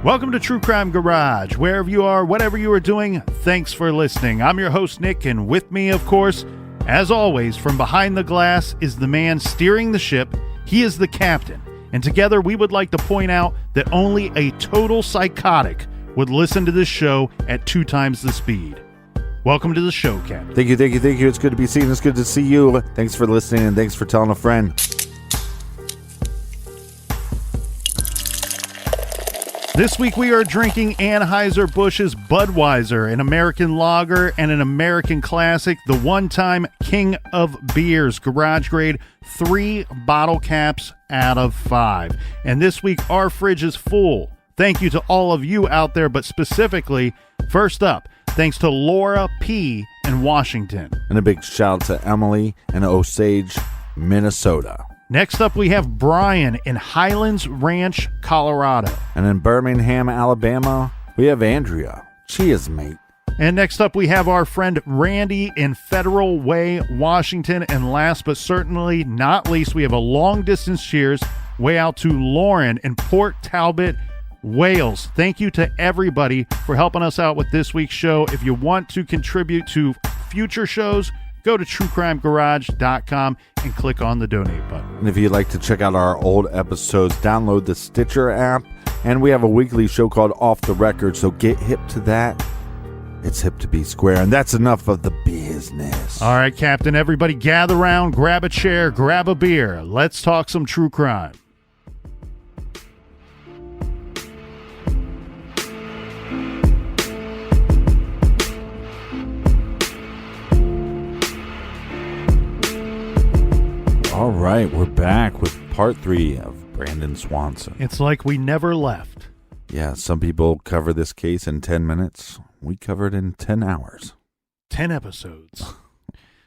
Welcome to True Crime Garage. Wherever you are, whatever you are doing, thanks for listening. I'm your host, Nick, and with me, of course, as always, from behind the glass is the man steering the ship. He is the captain. And together, we would like to point out that only a total psychotic would listen to this show at 2 times the speed. Welcome to the show, Captain. Thank you. It's good to be seen. It's good to see you. Thanks for listening, and thanks for telling a friend. This week we are drinking Anneuser Busch's Budweiser, an American lager and an American classic, the one-time king of beers, Garage Grade, 3 bottle caps out of 5. And this week our fridge is full. Thank you to all of you out there, but specifically, first up, thanks to Laura P. in Washington. And a big shout out to Emily in Osage, Minnesota. Next up, we have Brian in Highlands Ranch, Colorado. And in Birmingham, Alabama, we have Andrea. Cheers, mate. And next up, we have our friend Randy in Federal Way, Washington. And last but certainly not least, we have a long-distance cheers way out to Lauren in Port Talbot, Wales. Thank you to everybody for helping us out with this week's show. If you want to contribute to future shows, go to truecrimegarage.com and click on the donate button. And if you'd like to check out our old episodes, download the Stitcher app. And we have a weekly show called Off the Record, so get hip to that. It's hip to be square, and that's enough of the business. All right, Captain, everybody gather around, grab a chair, grab a beer. Let's talk some true crime. All right, we're back with part 3 of Brandon Swanson. It's like we never left. Yeah, some people cover this case in 10 minutes. We covered in 10 hours. 10 episodes.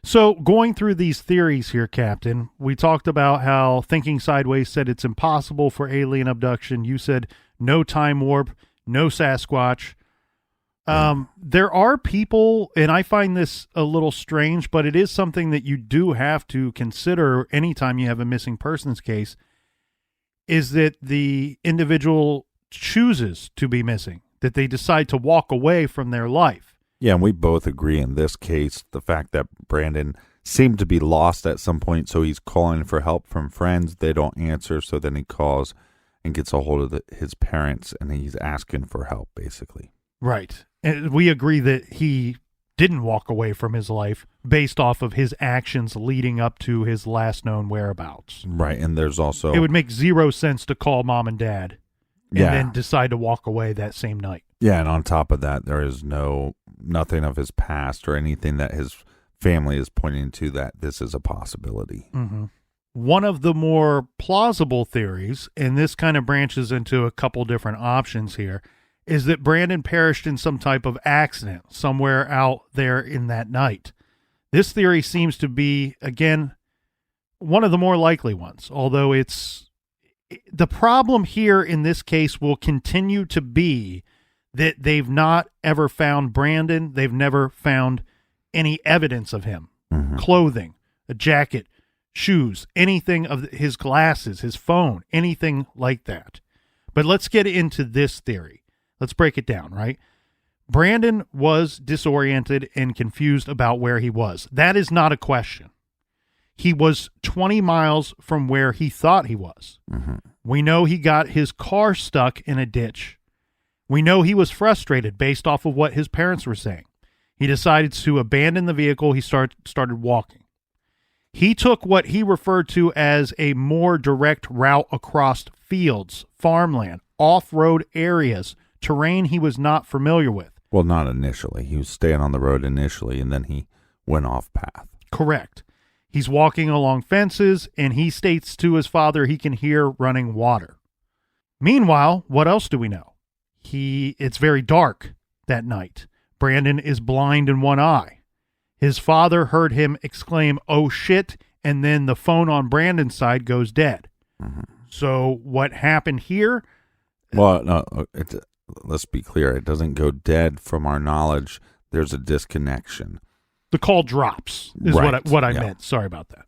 So going through these theories here, Captain, we talked about how Thinking Sideways said it's impossible for alien abduction. You said no time warp, no Sasquatch. There are people, and I find this a little strange, but it is something that you do have to consider anytime you have a missing persons case, is that the individual chooses to be missing, that they decide to walk away from their life. Yeah, and we both agree in this case, the fact that Brandon seemed to be lost at some point, so he's calling for help from friends. They don't answer, so then he calls and gets a hold of his parents, and he's asking for help, basically. Right. And we agree that he didn't walk away from his life based off of his actions leading up to his last known whereabouts. Right, and there's also... It would make zero sense to call mom and dad and then decide to walk away that same night. Yeah, and on top of that, there is nothing of his past or anything that his family is pointing to that this is a possibility. Mm-hmm. One of the more plausible theories, and this kind of branches into a couple different options here, is that Brandon perished in some type of accident somewhere out there in that night. This theory seems to be, again, one of the more likely ones, although the problem here in this case will continue to be that they've not ever found Brandon. They've never found any evidence of him. Mm-hmm. Clothing, a jacket, shoes, anything of his glasses, his phone, anything like that. But let's get into this theory. Let's break it down, right? Brandon was disoriented and confused about where he was. That is not a question. He was 20 miles from where he thought he was. Mm-hmm. We know he got his car stuck in a ditch. We know he was frustrated based off of what his parents were saying. He decided to abandon the vehicle. He started walking. He took what he referred to as a more direct route across fields, farmland, off-road areas, terrain he was not familiar with. Well, not initially. He was staying on the road initially, and then he went off path. Correct. He's walking along fences, and he states to his father he can hear running water. Meanwhile, what else do we know? It's very dark that night. Brandon is blind in one eye. His father heard him exclaim, "Oh shit," and then the phone on Brandon's side goes dead. Mm-hmm. So what happened here? Well, no, let's be clear. It doesn't go dead from our knowledge. There's a disconnection. The call drops is right. what I meant. Sorry about that.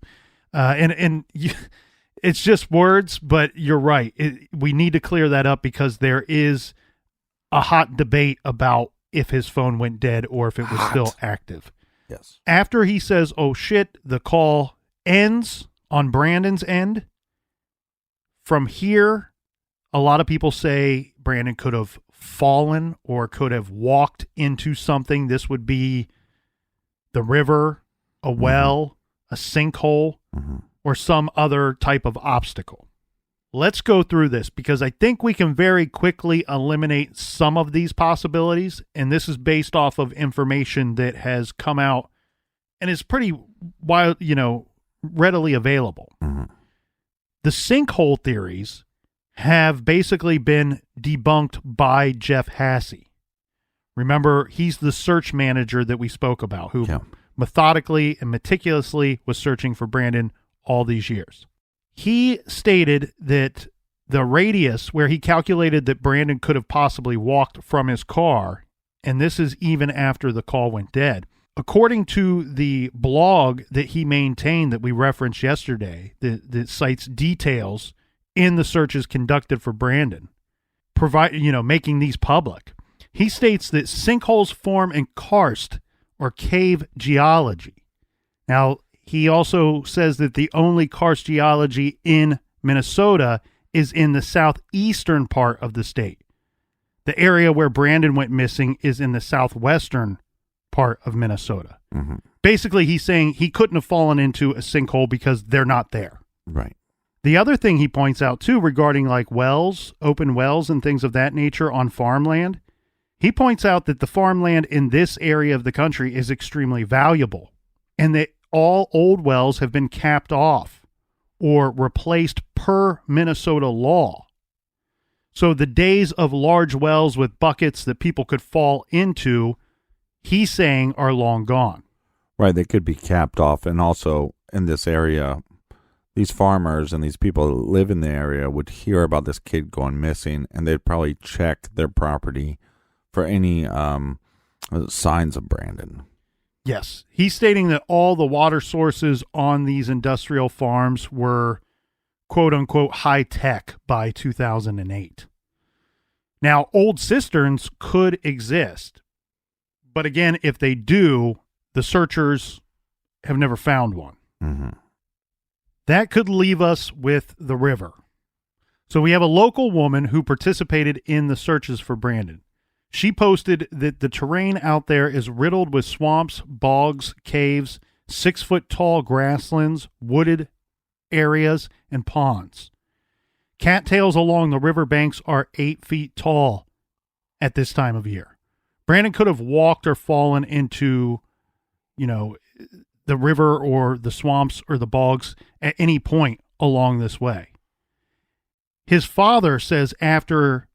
It's just words, but you're right. We need to clear that up because there is a hot debate about if his phone went dead or if it was still active. Yes. After he says, oh shit, the call ends on Brandon's end. From here, a lot of people say Brandon could have fallen or could have walked into something. This would be the river, a well, a sinkhole, or some other type of obstacle. Let's go through this because I think we can very quickly eliminate some of these possibilities. And this is based off of information that has come out and is pretty wild, readily available. The sinkhole theories have basically been debunked by Jeff Hasse. Remember, he's the search manager that we spoke about, who methodically and meticulously was searching for Brandon all these years. He stated that the radius where he calculated that Brandon could have possibly walked from his car, and this is even after the call went dead, according to the blog that he maintained that we referenced yesterday, that cites details in the searches conducted for Brandon, making these public. He states that sinkholes form in karst or cave geology. Now, he also says that the only karst geology in Minnesota is in the southeastern part of the state. The area where Brandon went missing is in the southwestern part of Minnesota. Basically, he's saying he couldn't have fallen into a sinkhole because they're not there. Right. The other thing he points out, too, regarding like wells, open wells and things of that nature on farmland, he points out that the farmland in this area of the country is extremely valuable and that all old wells have been capped off or replaced per Minnesota law. So the days of large wells with buckets that people could fall into, he's saying, are long gone. Right, they could be capped off. And also in this area, these farmers and these people that live in the area would hear about this kid going missing, and they'd probably check their property for any signs of Brandon. Yes. He's stating that all the water sources on these industrial farms were quote-unquote high-tech by 2008. Now, old cisterns could exist. But again, if they do, the searchers have never found one. That could leave us with the river. So we have a local woman who participated in the searches for Brandon. She posted that the terrain out there is riddled with swamps, bogs, caves, 6-foot-tall grasslands, wooded areas, and ponds. Cattails along the riverbanks are 8 feet tall at this time of year. Brandon could have walked or fallen into, the river or the swamps or the bogs at any point along this way. His father says after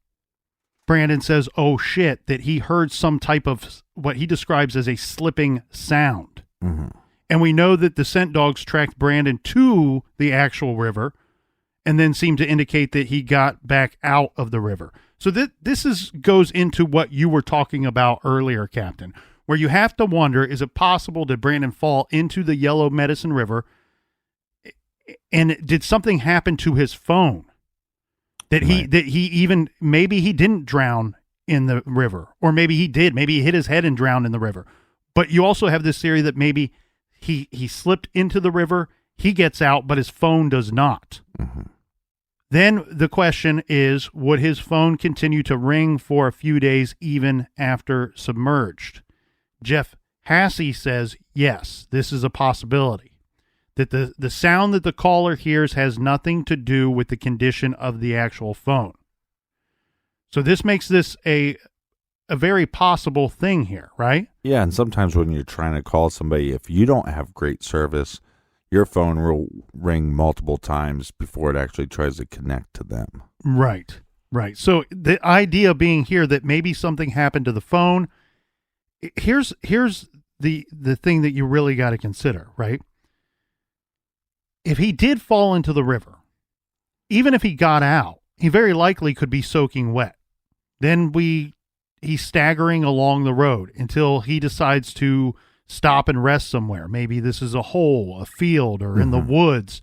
Brandon says, oh shit, that he heard some type of what he describes as a slipping sound. And we know that the scent dogs tracked Brandon to the actual river and then seemed to indicate that he got back out of the river. So this goes into what you were talking about earlier, Captain, where you have to wonder, is it possible did Brandon fall into the Yellow Medicine River and did something happen to his phone? Maybe he didn't drown in the river, or maybe he did. Maybe he hit his head and drowned in the river. But you also have this theory that maybe he slipped into the river, he gets out, but his phone does not. Then the question is, would his phone continue to ring for a few days even after submerged? Jeff Hasse says, yes, this is a possibility. That the sound that the caller hears has nothing to do with the condition of the actual phone. So this makes this a very possible thing here, right? Yeah, and sometimes when you're trying to call somebody, if you don't have great service, your phone will ring multiple times before it actually tries to connect to them. Right. So the idea being here that maybe something happened to the phone. Here's the thing that you really got to consider, right? If he did fall into the river, even if he got out, he very likely could be soaking wet. Then he's staggering along the road until he decides to stop and rest somewhere. Maybe this is a hole, a field, or in the woods,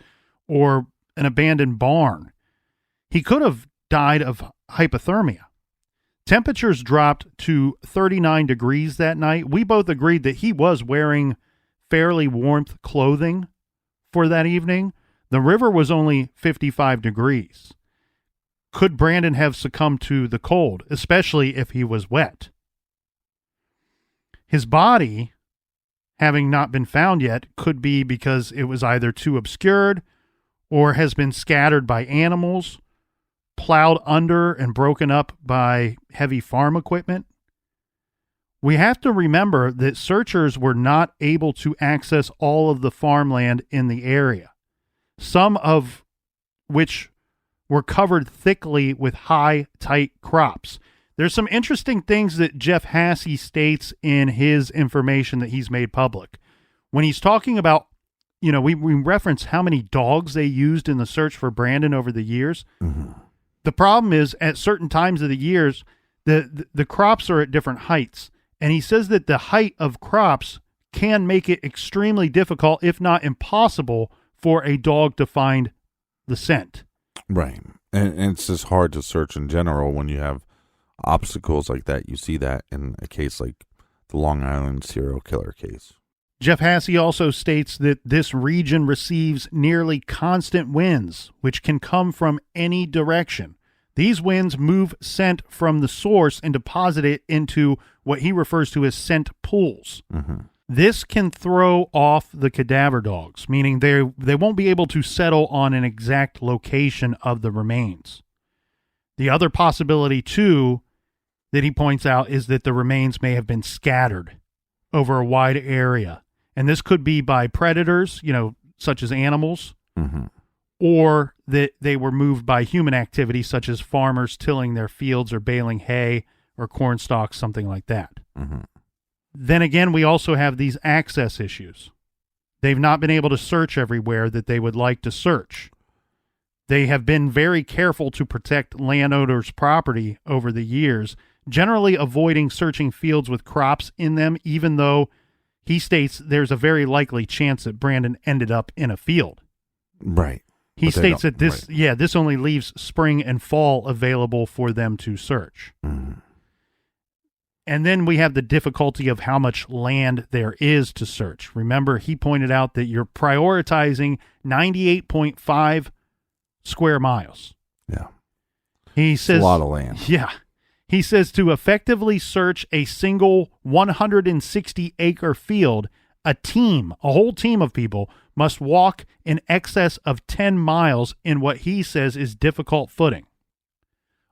or an abandoned barn. He could have died of hypothermia. Temperatures dropped to 39 degrees that night. We both agreed that he was wearing fairly warm clothing for that evening. The river was only 55 degrees. Could Brandon have succumbed to the cold, especially if he was wet? His body, having not been found yet, could be because it was either too obscured or has been scattered by animals, plowed under and broken up by heavy farm equipment. We have to remember that searchers were not able to access all of the farmland in the area, some of which were covered thickly with high, tight crops. There's some interesting things that Jeff Hasse states in his information that he's made public. When he's talking about, we reference how many dogs they used in the search for Brandon over the years. Mm-hmm. The problem is at certain times of the years, the crops are at different heights. And he says that the height of crops can make it extremely difficult, if not impossible, for a dog to find the scent. Right. And it's just hard to search in general when you have obstacles like that. You see that in a case like the Long Island serial killer case. Jeff Hasse also states that this region receives nearly constant winds, which can come from any direction. These winds move scent from the source and deposit it into what he refers to as scent pools. Mm-hmm. This can throw off the cadaver dogs, meaning they won't be able to settle on an exact location of the remains. The other possibility, too, that he points out is that the remains may have been scattered over a wide area. And this could be by predators, such as animals, mm-hmm. or that they were moved by human activity, such as farmers tilling their fields or baling hay or corn stalks, something like that. Mm-hmm. Then again, we also have these access issues. They've not been able to search everywhere that they would like to search. They have been very careful to protect landowners' property over the years, generally avoiding searching fields with crops in them, even though he states there's a very likely chance that Brandon ended up in a field. Right. He states that this only leaves spring and fall available for them to search. Mm-hmm. And then we have the difficulty of how much land there is to search. Remember, he pointed out that you're prioritizing 98.5 square miles. Yeah. He says a lot of land. Yeah. He says to effectively search a single 160-acre field, a whole team of people must walk in excess of 10 miles in what he says is difficult footing.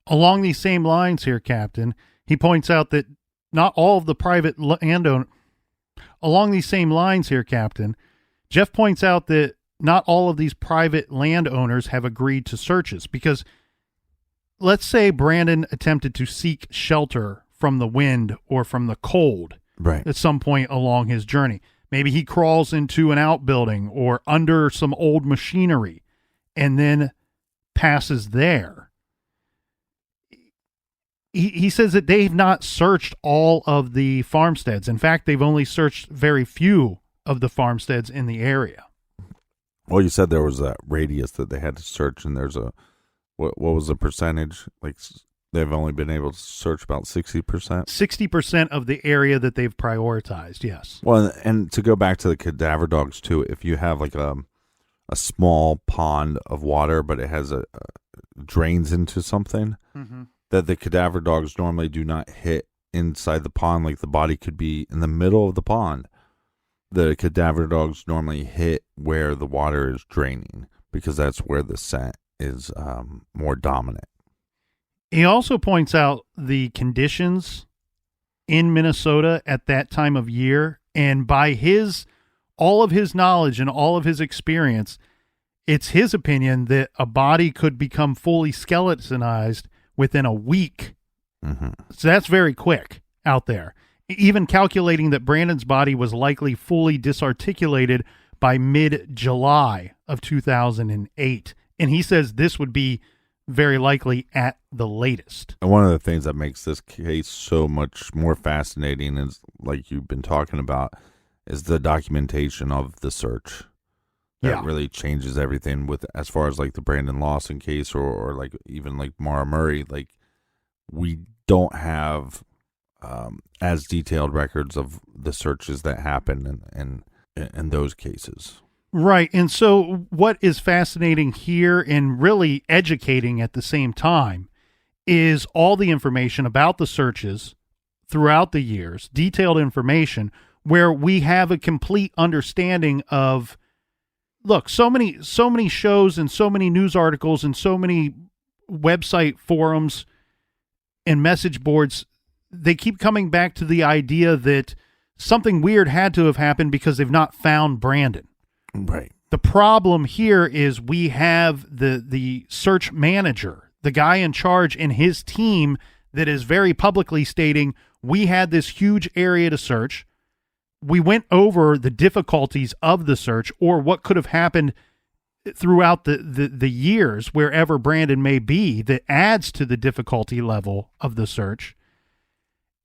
Along these same lines here, Captain, he points out that not all of the private landowner. Along these same lines here, Captain, Jeff points out that not all of these private landowners have agreed to searches because let's say Brandon attempted to seek shelter from the wind or from the cold at some point along his journey. Maybe he crawls into an outbuilding or under some old machinery and then passes there. He says that they've not searched all of the farmsteads. In fact, they've only searched very few of the farmsteads in the area. Well, you said there was that radius that they had to search, and there's what was the percentage? Like they've only been able to search about 60%? 60% of the area that they've prioritized, yes. Well, and to go back to the cadaver dogs, too, if you have like a small pond of water, but it has drains into something, mm-hmm. that the cadaver dogs normally do not hit inside the pond, like the body could be in the middle of the pond. The cadaver dogs normally hit where the water is draining because that's where the scent is more dominant. He also points out the conditions in Minnesota at that time of year, and by all of his knowledge and all of his experience, it's his opinion that a body could become fully skeletonized within a week. Mm-hmm. So that's very quick out there. Even calculating that Brandon's body was likely fully disarticulated by mid-July of 2008. And he says this would be very likely at the latest. And one of the things that makes this case so much more fascinating is, like you've been talking about, is the documentation of the search. That really changes everything with as far as like the Brandon Lawson case or like even like Mara Murray. Like we don't have as detailed records of the searches that happen in those cases. Right. And so what is fascinating here and really educating at the same time is all the information about the searches throughout the years, detailed information where we have a complete understanding of, look, so many shows and so many news articles and so many website forums and message boards, they keep coming back to the idea that something weird had to have happened because they've not found Brandon. Right. The problem here is we have the search manager, the guy in charge, and his team that is very publicly stating, we had this huge area to search. We went over the difficulties of the search or what could have happened throughout the years wherever Brandon may be that adds to the difficulty level of the search.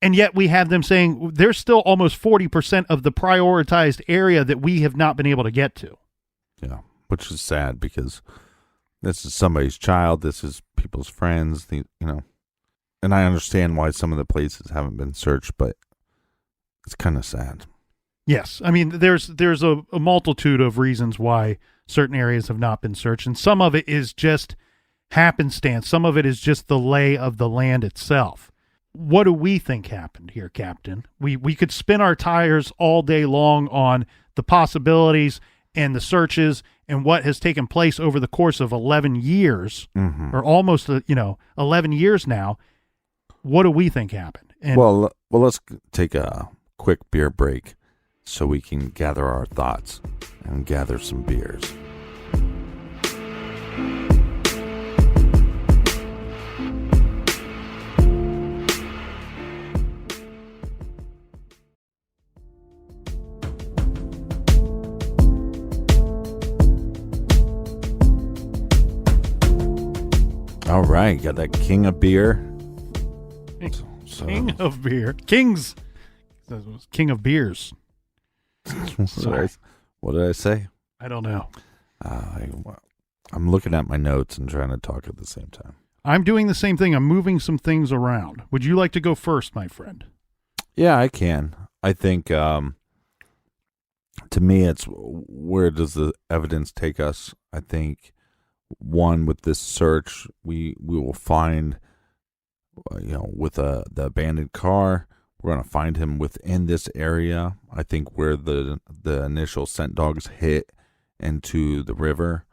And yet we have them saying there's still almost 40% of the prioritized area that we have not been able to get to. Yeah, which is sad because this is somebody's child. This is people's friends, and I understand why some of the places haven't been searched, but it's kind of sad. Yes. I mean, there's a multitude of reasons why certain areas have not been searched, and some of it is just happenstance. Some of it is just the lay of the land itself. What do we think happened here, Captain? We could spin our tires all day long on the possibilities and the searches and what has taken place over the course of 11 years, or almost 11 years now. What do we think happened? And well, let's take a quick beer break so we can gather our thoughts and gather some beers. All right, got that king of beer. King of beer. King of beers. What did I say? I don't know. I'm looking at my notes and trying to talk at the same time. I'm doing the same thing. I'm moving some things around. Would you like to go first, my friend? Yeah, I can. I think, to me, it's where does the evidence take us? I think, one, with this search, we will find, with the abandoned car, we're going to find him within this area. I think where the initial scent dogs hit into the river,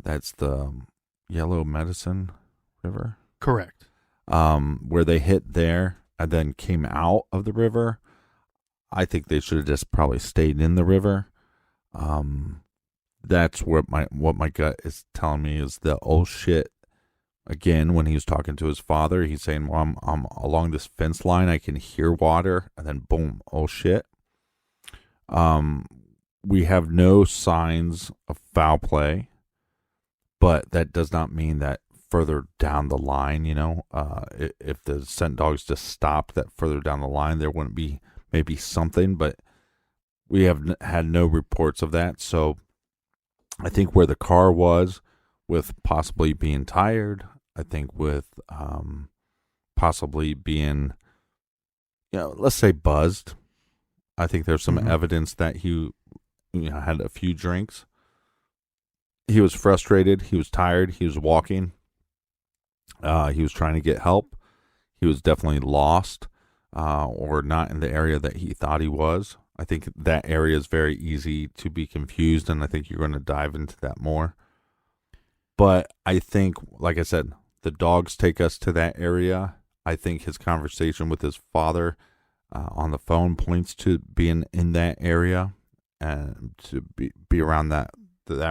that's the Yellow Medicine River. Correct. Where they hit there and then came out of the river, I think they should have just probably stayed in the river. That's what my gut is telling me is the oh shit. Again, when he was talking to his father, he's saying, well, I'm along this fence line. I can hear water. And then boom, oh shit. We have no signs of foul play, but that does not mean that further down the line, if the scent dogs just stopped that further down the line, there wouldn't be maybe something, but we have had no reports of that. So I think where the car was, with possibly being tired, I think with possibly being, let's say buzzed. I think there's some evidence that he had a few drinks. He was frustrated. He was tired. He was walking. He was trying to get help. He was definitely lost or not in the area that he thought he was. I think that area is very easy to be confused, and I think you're going to dive into that more. But I think, like I said, the dogs take us to that area. I think his conversation with his father on the phone points to being in that area and to be around that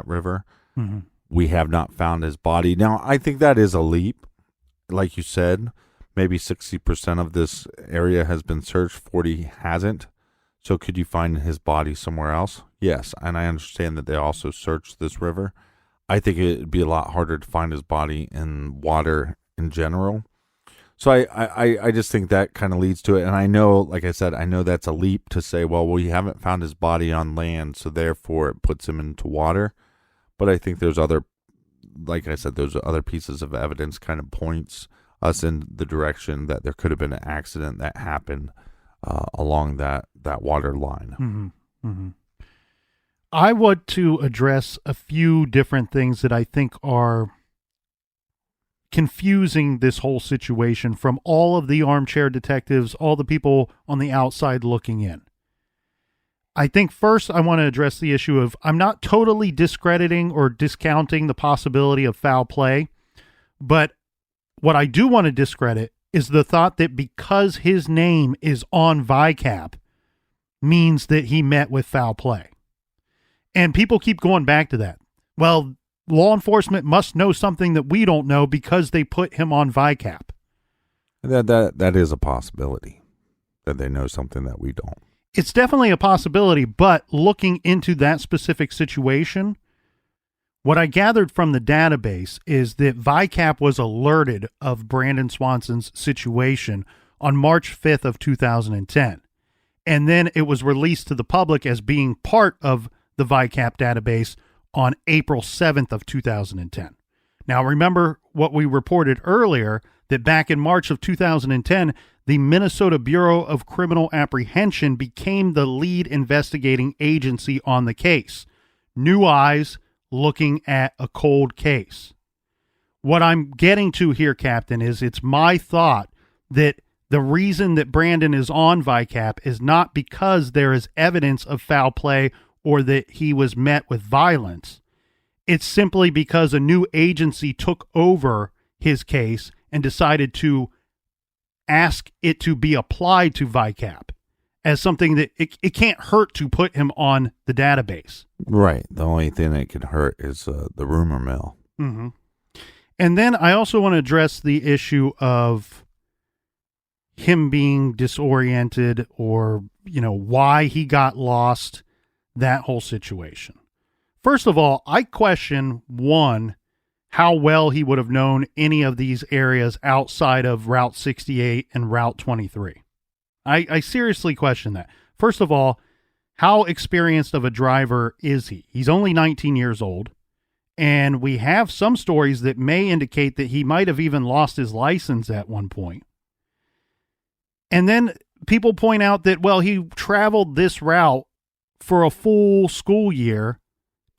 river. Mm-hmm. We have not found his body. Now, I think that is a leap. Like you said, maybe 60% of this area has been searched, 40 hasn't. So could you find his body somewhere else? Yes, and I understand that they also searched this river. I think it'd be a lot harder to find his body in water in general. So I just think that kind of leads to it. And I know, like I said, I know that's a leap to say, well, we haven't found his body on land, so therefore it puts him into water. But I think there's other, like I said, those other pieces of evidence kind of points us in the direction that there could have been an accident that happened along that water line. Mm-hmm. Mm-hmm. I want to address a few different things that I think are confusing this whole situation from all of the armchair detectives, all the people on the outside looking in. I think first I want to address the issue of I'm not totally discrediting or discounting the possibility of foul play, but what I do want to discredit is the thought that because his name is on VICAP means that he met with foul play. And people keep going back to that. Well, law enforcement must know something that we don't know because they put him on VICAP. That is a possibility, that they know something that we don't. It's definitely a possibility, but looking into that specific situation, what I gathered from the database is that VICAP was alerted of Brandon Swanson's situation on March 5th of 2010. And then it was released to the public as being part of the VICAP database on April 7th of 2010. Now, remember what we reported earlier, that back in March of 2010, the Minnesota Bureau of Criminal Apprehension became the lead investigating agency on the case. New eyes looking at a cold case. What I'm getting to here, Captain, is it's my thought that the reason that Brandon is on VICAP is not because there is evidence of foul play or that he was met with violence. It's simply because a new agency took over his case and decided to ask it to be applied to VICAP as something that it can't hurt to put him on the database. Right. The only thing that can hurt is the rumor mill. Mm-hmm. And then I also want to address the issue of him being disoriented or, why he got lost, that whole situation. First of all, I question, one, how well he would have known any of these areas outside of Route 68 and Route 23. I seriously question that. First of all, how experienced of a driver is he? He's only 19 years old, and we have some stories that may indicate that he might have even lost his license at one point. And then people point out that, well, he traveled this route for a full school year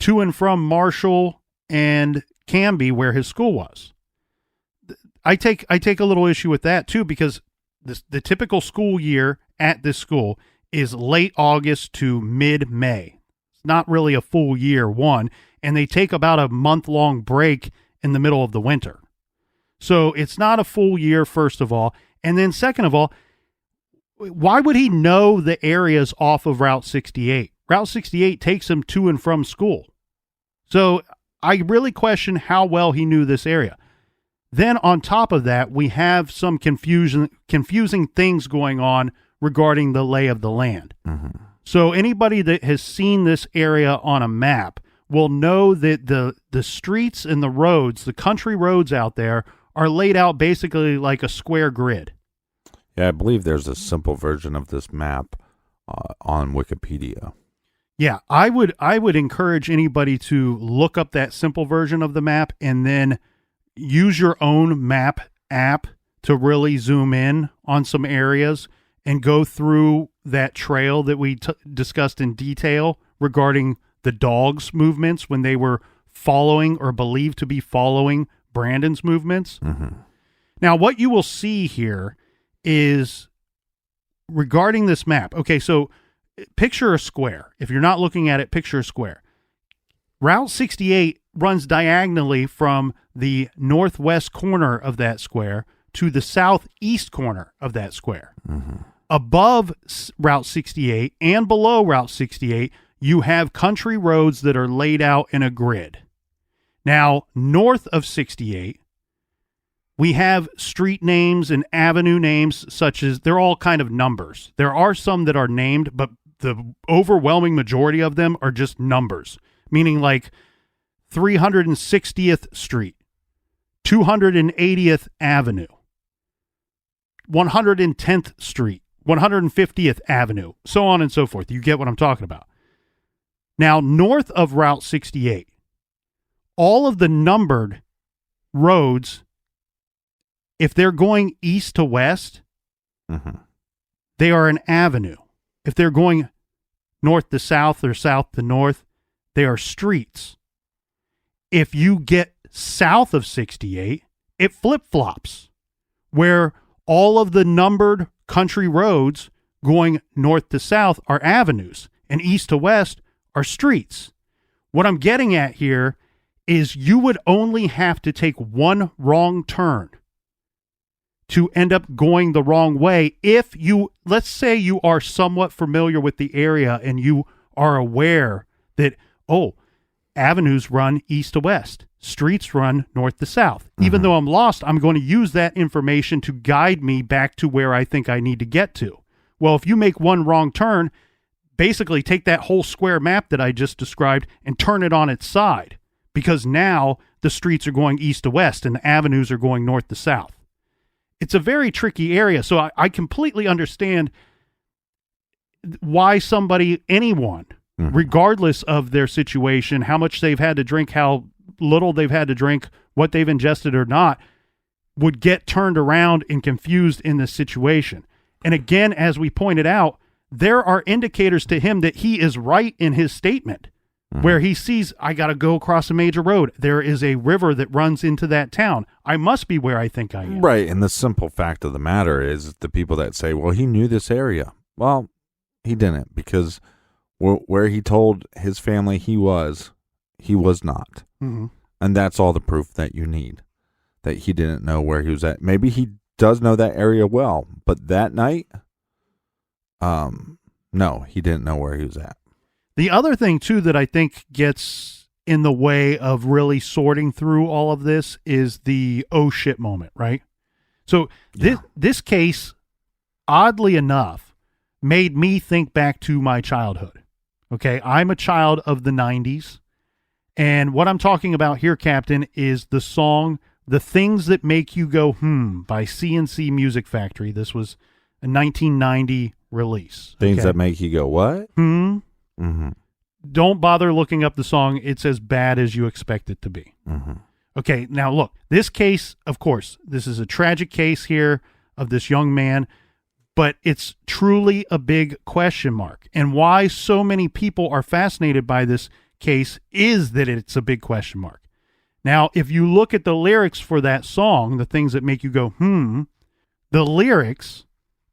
to and from Marshall and Canby, where his school was. I take a little issue with that too, because the typical school year at this school is late August to mid-May. It's not really a full year, one, and they take about a month-long break in the middle of the winter. So it's not a full year, first of all. And then second of all, why would he know the areas off of Route 68? Route 68 takes him to and from school. So I really question how well he knew this area. Then on top of that, we have some confusing things going on regarding the lay of the land. Mm-hmm. So anybody that has seen this area on a map will know that the streets and the roads, the country roads out there, are laid out basically like a square grid. Yeah, I believe there's a simple version of this map on Wikipedia. Yeah, I would encourage anybody to look up that simple version of the map and then use your own map app to really zoom in on some areas and go through that trail that we discussed in detail regarding the dogs' movements when they were following or believed to be following Brandon's movements. Mm-hmm. Now, what you will see here is regarding this map. Okay, so picture a square. If you're not looking at it, picture a square. Route 68 runs diagonally from the northwest corner of that square to the southeast corner of that square. Mm-hmm. Above Route 68 and below Route 68, you have country roads that are laid out in a grid. Now, north of 68, we have street names and avenue names such as, they're all kind of numbers. There are some that are named, but the overwhelming majority of them are just numbers, meaning like 360th Street, 280th Avenue, 110th Street, 150th Avenue, so on and so forth. You get what I'm talking about. Now, north of Route 68, all of the numbered roads If they're going east to west, they are an avenue. If they're going north to south or south to north, they are streets. If you get south of 68, it flip-flops, where all of the numbered country roads going north to south are avenues, and east to west are streets. What I'm getting at here is you would only have to take one wrong turn to end up going the wrong way if you, let's say you are somewhat familiar with the area and you are aware that, avenues run east to west, streets run north to south. Even though I'm lost, I'm going to use that information to guide me back to where I think I need to get to. Well, if you make one wrong turn, basically take that whole square map that I just described and turn it on its side, because now the streets are going east to west and the avenues are going north to south. It's a very tricky area. So I completely understand why anyone, regardless of their situation, how much they've had to drink, how little they've had to drink, what they've ingested or not, would get turned around and confused in this situation. And again, as we pointed out, there are indicators to him that he is right in his statement, where he sees, I got to go across a major road. There is a river that runs into that town. I must be where I think I am. Right. And the simple fact of the matter is the people that say, well, he knew this area. Well, he didn't, because where he told his family he was not. And that's all the proof that you need, that he didn't know where he was at. Maybe he does know that area well, but that night, no, he didn't know where he was at. The other thing, too, that I think gets in the way of really sorting through all of this is the oh shit moment, right? So this case, oddly enough, made me think back to my childhood. Okay, I'm a child of the 90s, and what I'm talking about here, Captain, is the song The Things That Make You Go by CNC Music Factory. This was a 1990 release. Things that make you go, what? Don't bother looking up the song. It's as bad as you expect it to be. Okay, now look, this case, of course, this is a tragic case here of this young man, but it's truly a big question mark. And why so many people are fascinated by this case is that it's a big question mark. Now, if you look at the lyrics for that song, The Things That Make You Go, the lyrics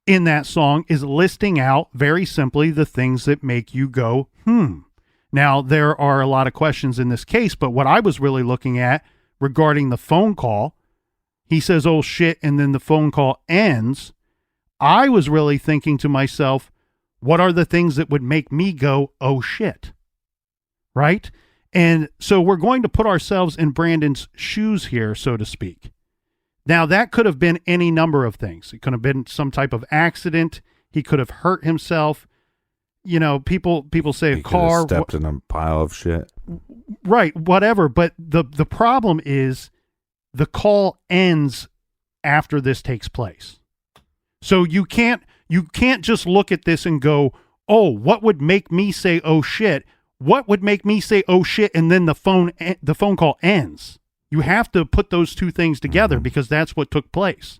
in that song is listing out very simply the things that make you go, Now, there are a lot of questions in this case, but what I was really looking at regarding the phone call, he says, oh shit, and then the phone call ends. I was really thinking to myself, what are the things that would make me go, oh shit? Right? And so we're going to put ourselves in Brandon's shoes here, so to speak. Now, that could have been any number of things. It could have been some type of accident. He could have hurt himself. You know, people say he a car stepped in a pile of shit. Right, whatever. But the problem is the call ends after this takes place. So you can't just look at this and go, oh, what would make me say, oh shit? What would make me say, oh shit? And then the phone call ends. You have to put those two things together because that's what took place.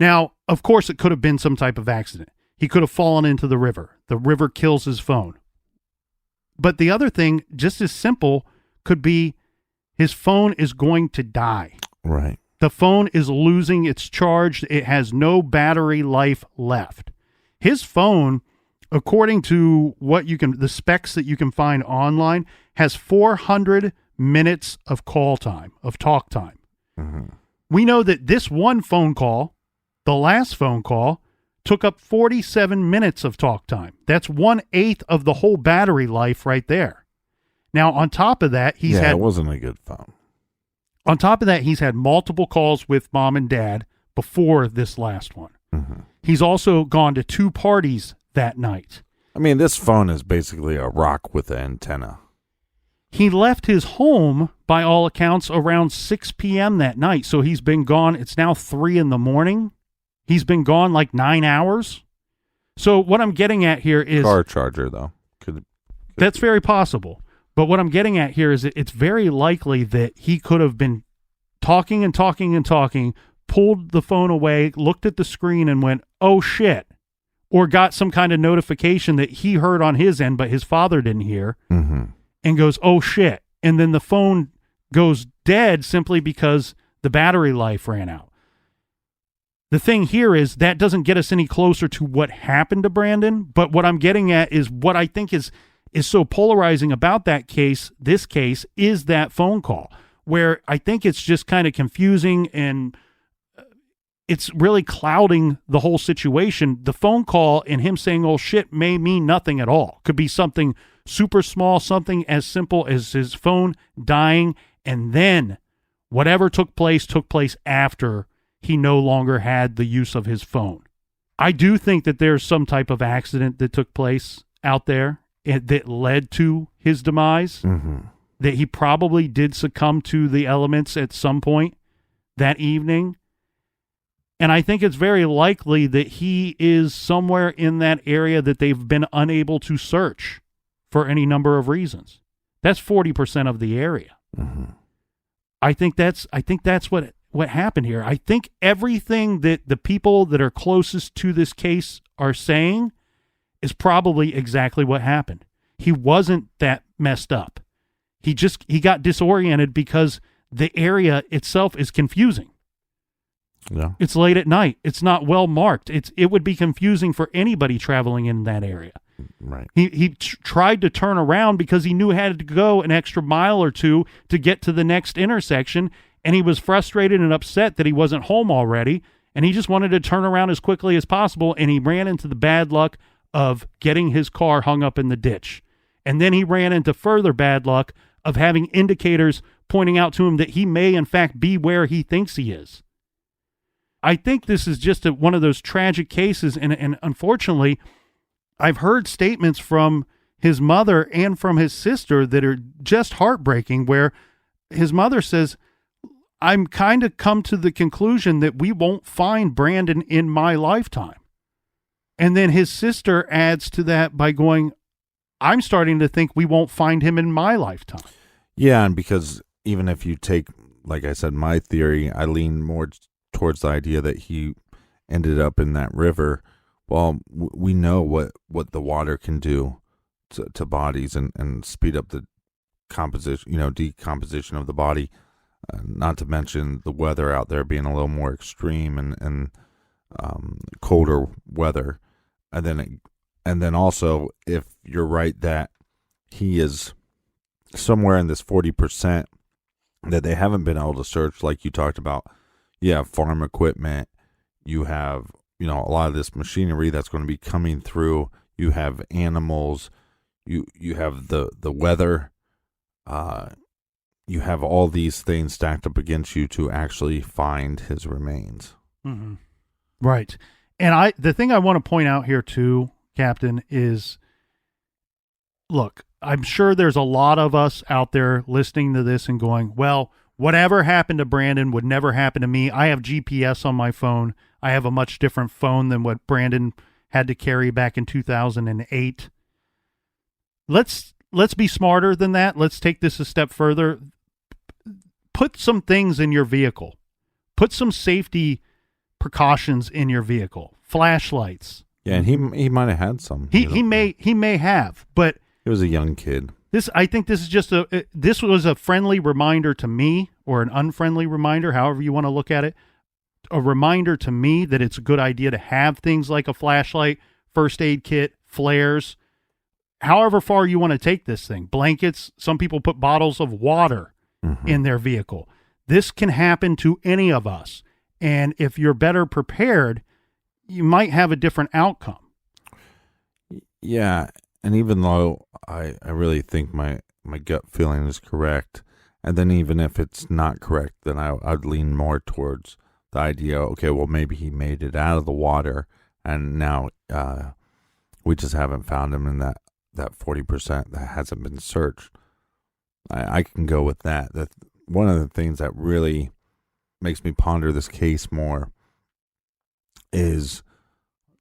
Now, of course, it could have been some type of accident. He could have fallen into the river. The river kills his phone. But the other thing, just as simple, could be his phone is going to die. Right. The phone is losing its charge. It has no battery life left. His phone, according to the specs that you can find online, has 400 minutes of call time, of talk time. We know that this one phone call, the last phone call, took up 47 minutes of talk time. That's 1/8 of the whole battery life right there. Now, on top of that, it wasn't a good phone. On top of that, he's had multiple calls with mom and dad before this last one. He's also gone to 2 parties that night. I mean, this phone is basically a rock with an antenna. He left his home, by all accounts, around 6 p.m. that night. So he's been gone. It's now 3 a.m. He's been gone like 9 hours. So what I'm getting at here is... Car charger, though. That's very possible. But what I'm getting at here is that it's very likely that he could have been talking and talking and talking, pulled the phone away, looked at the screen and went, oh shit, or got some kind of notification that he heard on his end, but his father didn't hear, and goes, oh shit. And then the phone goes dead simply because the battery life ran out. The thing here is that doesn't get us any closer to what happened to Brandon, but what I'm getting at is what I think is so polarizing about this case, is that phone call, where I think it's just kind of confusing and it's really clouding the whole situation. The phone call and him saying, oh shit, may mean nothing at all. Could be something super small, something as simple as his phone dying, and then whatever took place after he no longer had the use of his phone. I do think that there's some type of accident that took place out there that led to his demise, that he probably did succumb to the elements at some point that evening. And I think it's very likely that he is somewhere in that area that they've been unable to search for any number of reasons. That's 40% of the area. I think that's what happened here. I think everything that the people that are closest to this case are saying is probably exactly what happened. He wasn't that messed up. He got disoriented because the area itself is confusing. Yeah. It's late at night. It's not well marked. It would be confusing for anybody traveling in that area. Right. He tried to turn around because he knew he had to go an extra mile or two to get to the next intersection, and he was frustrated and upset that he wasn't home already, and he just wanted to turn around as quickly as possible, and he ran into the bad luck of getting his car hung up in the ditch. And then he ran into further bad luck of having indicators pointing out to him that he may, in fact, be where he thinks he is. I think this is just one of those tragic cases, and unfortunately, I've heard statements from his mother and from his sister that are just heartbreaking, where his mother says, I'm kind of come to the conclusion that we won't find Brandon in my lifetime. And then his sister adds to that by going, I'm starting to think we won't find him in my lifetime. Yeah, and because even if you take, like I said, my theory, I lean more towards the idea that he ended up in that river. Well, we know what the water can do to bodies and speed up the decomposition of the body. Not to mention the weather out there being a little more extreme and colder weather, and then also, if you're right that he is somewhere in this 40% that they haven't been able to search, like you talked about, you have farm equipment, you have a lot of this machinery that's going to be coming through, you have animals, you have the weather, you have all these things stacked up against you to actually find his remains. Mm-hmm. Right. And the thing I want to point out here too, Captain, is, look, I'm sure there's a lot of us out there listening to this and going, well, whatever happened to Brandon would never happen to me. I have GPS on my phone. I have a much different phone than what Brandon had to carry back in 2008. Let's be smarter than that. Let's take this a step further. Put some things in your vehicle. Put some safety precautions in your vehicle. Flashlights. Yeah, and he might have had some. He may have, but he was a young kid. I think this is just this was a friendly reminder to me, or an unfriendly reminder, however you want to look at it. A reminder to me that it's a good idea to have things like a flashlight, first aid kit, flares, however far you want to take this thing. Blankets. Some people put bottles of water in their vehicle. This can happen to any of us. And if you're better prepared, you might have a different outcome. Yeah. And even though I really think my gut feeling is correct, and then even if it's not correct, then I'd lean more towards the idea, okay, well, maybe he made it out of the water, and now we just haven't found him in that 40% that hasn't been searched. I can go with that. That one of the things that really makes me ponder this case more is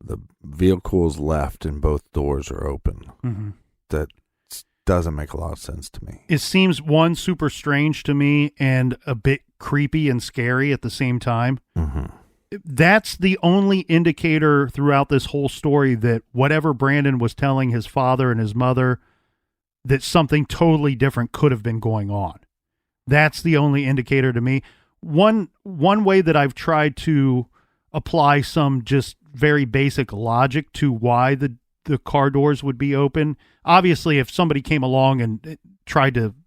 the vehicle is left and both doors are open. Mm-hmm. That doesn't make a lot of sense to me. It seems, one, super strange to me and a bit creepy and scary at the same time. Mm-hmm. That's the only indicator throughout this whole story that whatever Brandon was telling his father and his mother, that something totally different could have been going on. That's the only indicator to me. One way that I've tried to apply some just very basic logic to why the car doors would be open. Obviously, if somebody came along and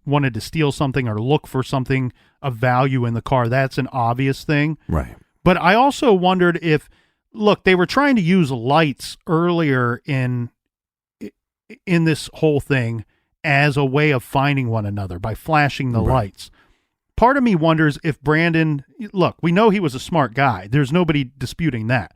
wanted to steal something or look for something of value in the car, that's an obvious thing. Right. But I also wondered if, look, they were trying to use lights earlier in this whole thing as a way of finding one another by flashing the lights. Part of me wonders if Brandon, look, we know he was a smart guy. There's nobody disputing that.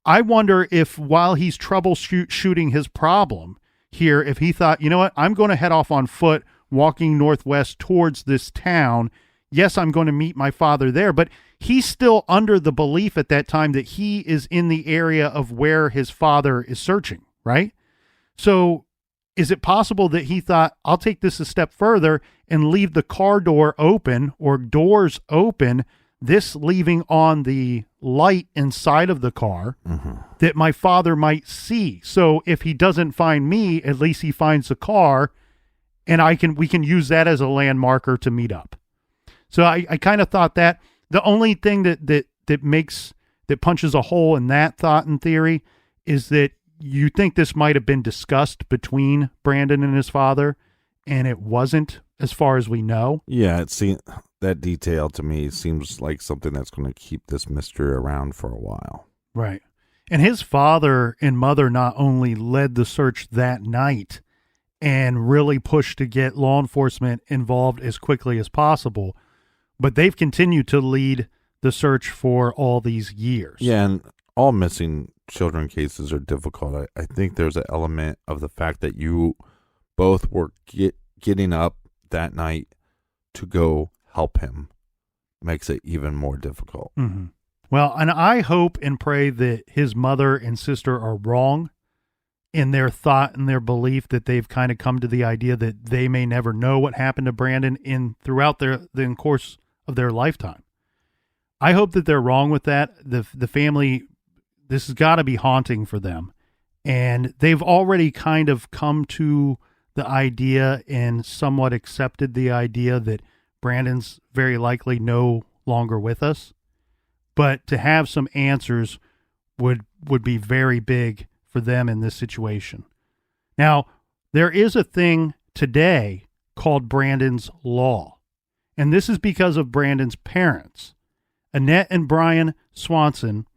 I wonder if while he's troubleshooting his problem here, if he thought, you know what, I'm going to head off on foot walking northwest towards this town. Yes, I'm going to meet my father there, but he's still under the belief at that time that he is in the area of where his father is searching, right? So is it possible that he thought, I'll take this a step further and leave the car door open or doors open, this leaving on the light inside of the car that my father might see. So if he doesn't find me, at least he finds the car, and we can use that as a landmarker to meet up. So I kind of thought that the only thing that punches a hole in that thought and theory is that you think this might have been discussed between Brandon and his father, and it wasn't, as far as we know. Yeah, that detail to me seems like something that's going to keep this mystery around for a while. Right. And his father and mother not only led the search that night and really pushed to get law enforcement involved as quickly as possible, but they've continued to lead the search for all these years. Yeah, and all missing children cases are difficult. I think there's an element of the fact that you both were getting up that night to go help him makes it even more difficult. Mm-hmm. Well, and I hope and pray that his mother and sister are wrong in their thought and their belief that they've kind of come to the idea that they may never know what happened to Brandon throughout the course of their lifetime. I hope that they're wrong with that. The family, this has got to be haunting for them. And they've already kind of come to the idea and somewhat accepted the idea that Brandon's very likely no longer with us. But to have some answers would be very big for them in this situation. Now, there is a thing today called Brandon's Law. And this is because of Brandon's parents. Annette and Brian Swanson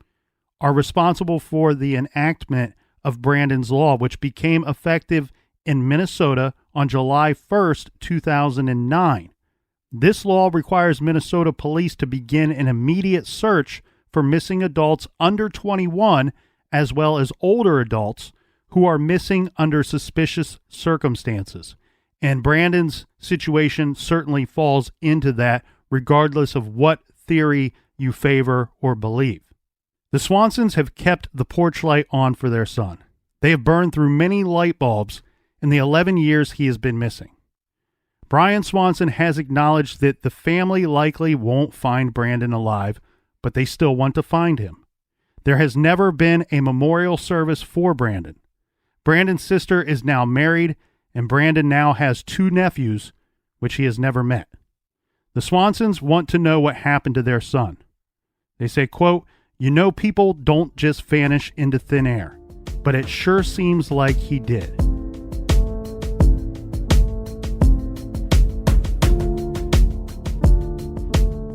are responsible for the enactment of Brandon's Law, which became effective in Minnesota on July 1st, 2009. This law requires Minnesota police to begin an immediate search for missing adults under 21, as well as older adults who are missing under suspicious circumstances. And Brandon's situation certainly falls into that, regardless of what theory you favor or believe. The Swansons have kept the porch light on for their son. They have burned through many light bulbs in the 11 years he has been missing. Brian Swanson has acknowledged that the family likely won't find Brandon alive, but they still want to find him. There has never been a memorial service for Brandon. Brandon's sister is now married, and Brandon now has 2 nephews, which he has never met. The Swansons want to know what happened to their son. They say, quote, "You know, people don't just vanish into thin air, but it sure seems like he did."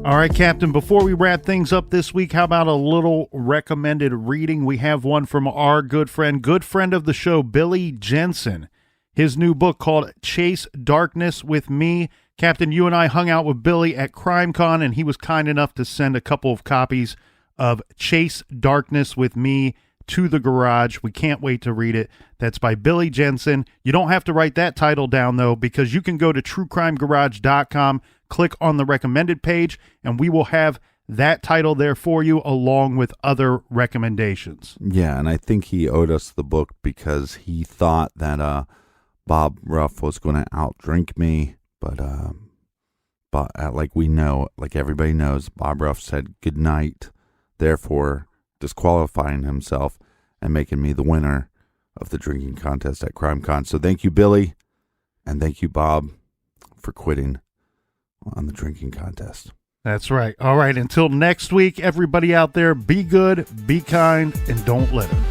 All right, Captain, before we wrap things up this week, how about a little recommended reading? We have one from our good friend of the show, Billy Jensen. His new book called Chase Darkness with Me. Captain, you and I hung out with Billy at CrimeCon, and he was kind enough to send a couple of copies of Chase Darkness with Me to the garage. We can't wait to read it. That's by Billy Jensen. You don't have to write that title down, though, because you can go to truecrimegarage.com, click on the recommended page, and we will have that title there for you along with other recommendations. Yeah, and I think he owed us the book because he thought that Bob Ruff was going to outdrink me, but But like we know, like everybody knows, Bob Ruff said good night, therefore disqualifying himself and making me the winner of the drinking contest at CrimeCon. So thank you, Billy, and thank you, Bob, for quitting on the drinking contest. That's right. All right. Until next week, everybody out there, be good, be kind, and don't litter.